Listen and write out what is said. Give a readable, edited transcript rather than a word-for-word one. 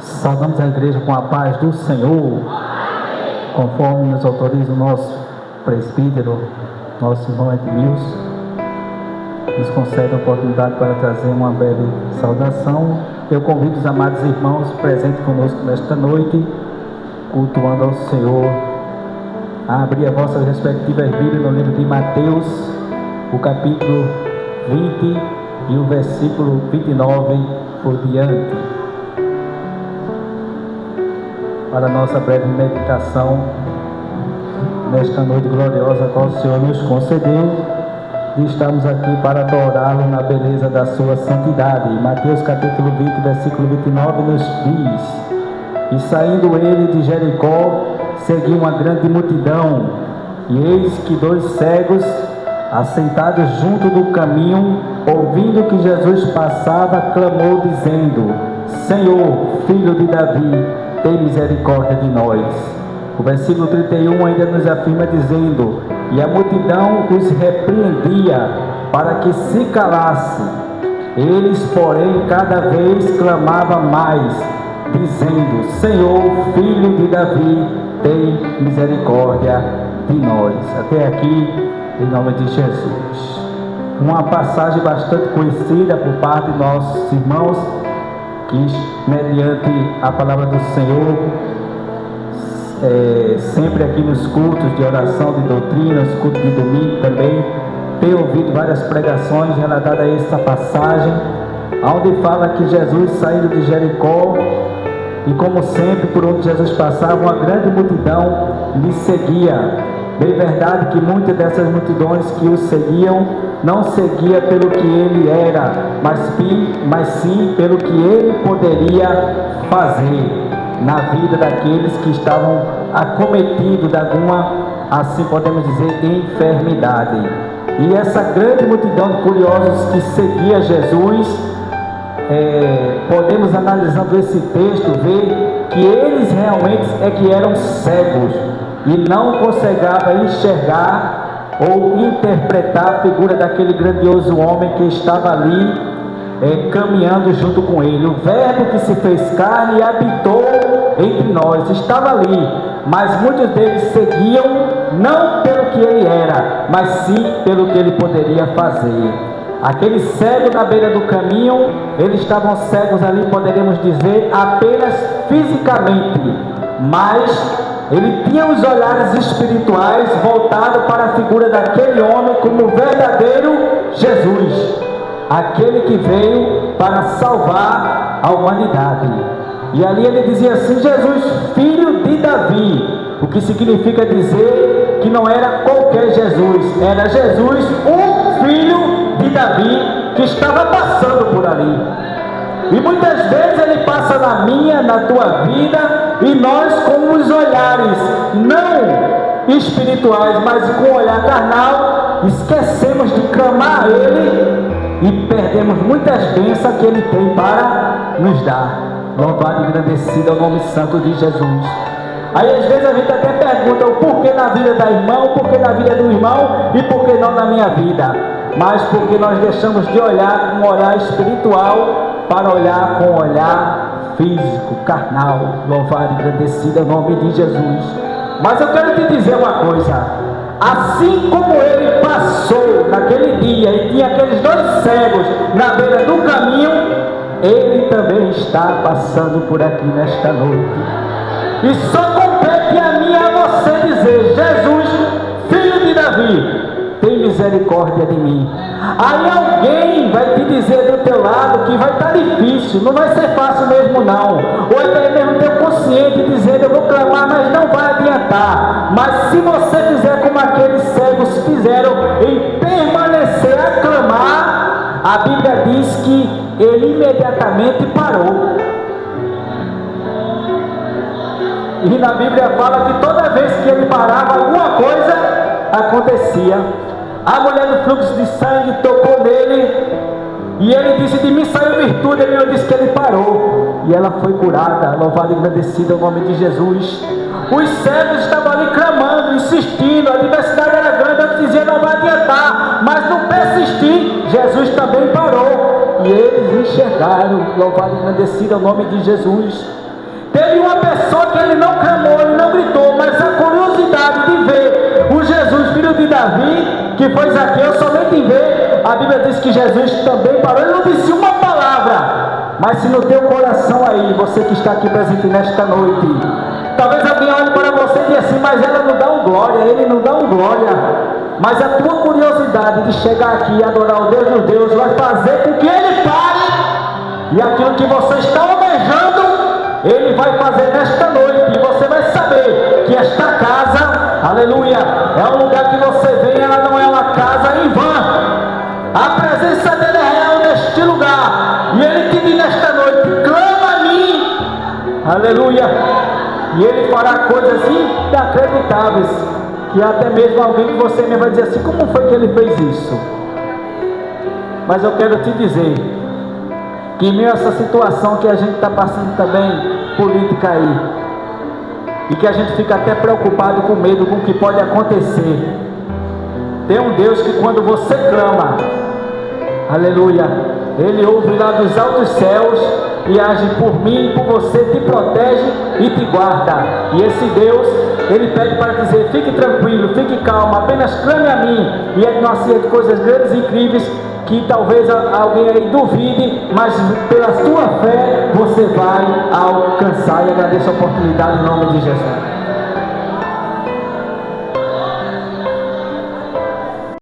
Saudamos a igreja com a paz do Senhor, conforme nos autoriza o nosso presbítero, nosso irmão Edmilson. Nos concede a oportunidade para trazer uma breve saudação. Eu convido os amados irmãos presentes conosco nesta noite, cultuando ao Senhor, a abrir as vossas respectivas Bíblias no livro de Mateus, o capítulo 20 e o versículo 29 por diante, para a nossa breve meditação nesta noite gloriosa qual o Senhor nos concedeu, e estamos aqui para adorá-lo na beleza da sua santidade. Mateus capítulo 20, versículo 29 nos diz: E saindo ele de Jericó, seguiu uma grande multidão, e eis que 2 cegos, assentados junto do caminho, ouvindo que Jesus passava, clamou dizendo: Senhor, filho de Davi, tem misericórdia de nós. O versículo 31 ainda nos afirma dizendo: E a multidão os repreendia para que se calasse. Eles, porém, cada vez clamavam mais, dizendo: Senhor, filho de Davi, tem misericórdia de nós. Até aqui, em nome de Jesus. Uma passagem bastante conhecida por parte de nossos irmãos, que mediante a palavra do Senhor, sempre aqui nos cultos de oração, de doutrina, nos cultos de domingo também, tenho ouvido várias pregações relatadas a essa passagem, onde fala que Jesus saindo de Jericó, e como sempre, por onde Jesus passava, uma grande multidão lhe seguia. Bem verdade que muitas dessas multidões que o seguiam, não seguia pelo que ele era, mas sim pelo que ele poderia fazer na vida daqueles que estavam acometidos de alguma, assim podemos dizer, enfermidade. E essa grande multidão de curiosos que seguia Jesus, podemos, analisando esse texto, ver que eles realmente que eram cegos e não conseguiam enxergar ou interpretar a figura daquele grandioso homem que estava ali caminhando junto com ele. O verbo que se fez carne e habitou entre nós estava ali, mas muitos deles seguiam não pelo que ele era, mas sim pelo que ele poderia fazer. Aquele cego na beira do caminho, eles estavam cegos ali, poderíamos dizer, apenas fisicamente, mas ele tinha os olhares espirituais voltados para a figura daquele homem como verdadeiro Jesus, aquele que veio para salvar a humanidade. E ali ele dizia assim: Jesus, filho de Davi, o que significa dizer que não era qualquer Jesus, era Jesus, o filho de Davi, que estava passando por ali. E muitas vezes ele passa na minha, na tua vida, e nós com os olhares não espirituais, mas com o olhar carnal, esquecemos de clamar a ele e perdemos muitas bênçãos que ele tem para nos dar. Louvado e agradecido ao nome santo de Jesus. Aí às vezes a gente até pergunta o porquê na vida da irmã, o porquê na vida do irmão e porquê não na minha vida. Mas porque nós deixamos de olhar com um olhar espiritual para olhar com um olhar físico, carnal. Louvado e agradecido ao nome de Jesus. Mas eu quero te dizer uma coisa: assim como ele passou naquele dia e tinha aqueles 2 cegos na beira do caminho, ele também está passando por aqui nesta noite. E só compete a mim e a você dizer: Jesus, filho de Davi, tem misericórdia de mim. Aí alguém vai te dizer do teu lado que vai estar difícil, não vai ser fácil mesmo não, ou até mesmo teu consciente dizendo: eu vou clamar, mas não vai adiantar. Mas se você fizer como aqueles cegos fizeram, em permanecer a clamar, a Bíblia diz que ele imediatamente parou. E na Bíblia fala que toda vez que ele parava, alguma coisa acontecia. A mulher do fluxo de sangue tocou nele, e ele disse: de mim saiu virtude. Ele disse que ele parou, e ela foi curada. Louvado e agradecido ao nome de Jesus. Os cegos estavam ali clamando, insistindo, a adversidade era grande, eles diziam: não vai adiantar, mas no persistir, Jesus também parou, e eles enxergaram. Louvado e agradecido ao nome de Jesus. Teve uma pessoa que ele não clamou, ele não gritou, mas a curiosidade de ver o Jesus, filho de Davi, que foi Zaqueu, somente em ver, a Bíblia diz que Jesus também parou, ele não disse uma palavra. Mas se no teu coração aí, você que está aqui presente nesta noite, talvez alguém olhe para você e diga assim, mas ela não dá um glória, ele não dá um glória. Mas a tua curiosidade de chegar aqui e adorar o Deus dos deuses vai fazer com que ele pare, e aquilo que você está almejando, ele vai fazer nesta noite, e você vai saber que esta casa, aleluia, é um lugar que você vem, ela não é uma casa em vão. A presença dele é real neste lugar, e ele te diz nesta noite, clama a mim, aleluia, e ele fará coisas inacreditáveis, que até mesmo alguém que você mesmo vai dizer assim, como foi que ele fez isso? Mas eu quero te dizer, que em meio a essa situação que a gente está passando também, política aí, e que a gente fica até preocupado, com medo com o que pode acontecer, tem um Deus que quando você clama, aleluia, ele ouve lá dos altos céus e age por mim e por você, te protege e te guarda. E esse Deus, ele pede para dizer, fique tranquilo, fique calmo, apenas clame a mim, e ele não aceita coisas grandes e incríveis, que talvez alguém aí duvide, mas pela sua fé você vai alcançar. E agradeço a oportunidade em nome de Jesus.